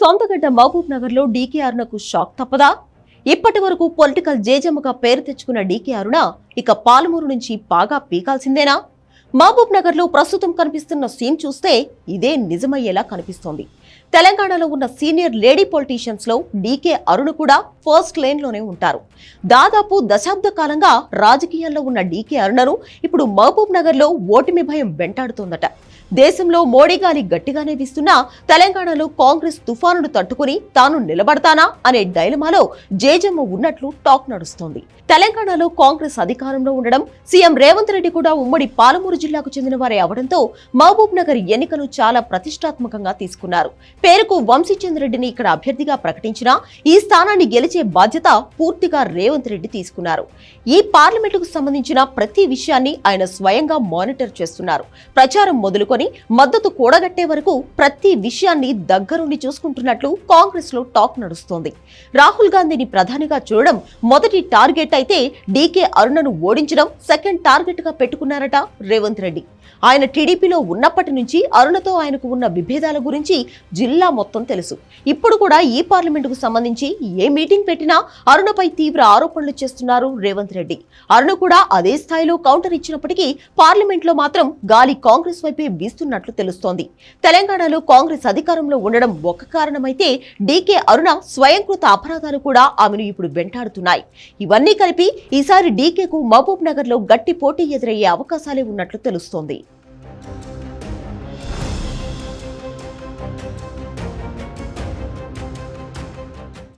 సొంతగడ్డ మహబూబ్ నగర్ లో DK అరుణకు shock తప్పదా? ఇప్పటి వరకు పొలిటికల్ జేజమ్మగా పేరు తెచ్చుకున్న డీకే అరుణ ఇక పాలమూరు నుంచి బాగా పీకాల్సిందేనా? మహబూబ్ నగర్ లో ప్రస్తుతం కనిపిస్తున్న సీన్ చూస్తే ఇదే నిజమయ్యేలా కనిపిస్తోంది. తెలంగాణలో ఉన్న సీనియర్ లేడీ పొలిటీషియన్స్ లో డీకే అరుణ కూడా ఫస్ట్ లైన్ లోనే ఉంటారు. దాదాపు దశాబ్ద కాలంగా రాజకీయాల్లో ఉన్న డీకే అరుణను ఇప్పుడు మహబూబ్ నగర్ లో ఓటమి భయం వెంటాడుతోందట. దేశంలో మోడీ గాలి గట్టిగానే వీస్తున్నా తెలంగాణలో కాంగ్రెస్ తుఫానును తట్టుకుని తాను నిలబడతానా అనే డైలమాలో జేజమ్మ ఉన్నట్లు టాక్ నడుస్తోంది. తెలంగాణలో కాంగ్రెస్ అధికారంలో ఉండడం, సీఎం రేవంత్ రెడ్డి కూడా ఉమ్మడి పాలమూరు జిల్లాకు చెందిన వారే అవడంతో మహబూబ్ నగర్ ఎన్నికను చాలా ప్రతిష్టాత్మకంగా తీసుకున్నారు. పేరుకు వంశీచంద్రెడ్డిని ఇక్కడ అభ్యర్థిగా ప్రకటించినా ఈ స్థానాన్ని గెలిచే బాధ్యత పూర్తిగా రేవంత్ రెడ్డి తీసుకున్నారు. ఈ పార్లమెంటుకు సంబంధించిన ప్రతి విషయాన్ని ఆయన స్వయంగా మానిటర్ చేస్తున్నారు. ప్రచారం మొదలుకొని మద్దతు కూడగట్టే వరకు ప్రతి విషయాన్ని దగ్గరుండి చూసుకుంటున్నట్లు కాంగ్రెస్ లో టాక్ నడుస్తోంది. రాహుల్ గాంధీని ప్రధానిగా చూడడం మొదటి టార్గెట్ అయితే డీకే అరుణను ఓడించడం సెకండ్ టార్గెట్ గా పెట్టుకున్నారట రేవంత్ రెడ్డి. ఆయన టీడీపీలో ఉన్నప్పటి నుంచి అరుణతో ఆయనకు ఉన్న విభేదాల గురించి జిల్లా మొత్తం తెలుసు. ఇప్పుడు కూడా ఈ పార్లమెంటుకు సంబంధించి ఏ మీటింగ్ పెట్టినా అరుణపై తీవ్ర ఆరోపణలు చేస్తున్నారు రేవంత్ రెడ్డి. అరుణ కూడా అదే స్థాయిలో కౌంటర్ ఇచ్చినప్పటికీ పార్లమెంట్ లో మాత్రం గాలి కాంగ్రెస్ వైపే వీస్తున్నట్లు తెలుస్తోంది. తెలంగాణలో కాంగ్రెస్ అధికారంలో ఉండడం ఒక కారణమైతే డీకే అరుణ స్వయంకృత అపరాధాలు కూడా ఆమెను ఇప్పుడు వెంటాడుతున్నాయి. ఇవన్నీ కలిపి ఈసారి డీకేకు మహబూబ్ నగర్ లో గట్టి పోటీ ఎదురయ్యే అవకాశాలే ఉన్నట్లు తెలుస్తోంది.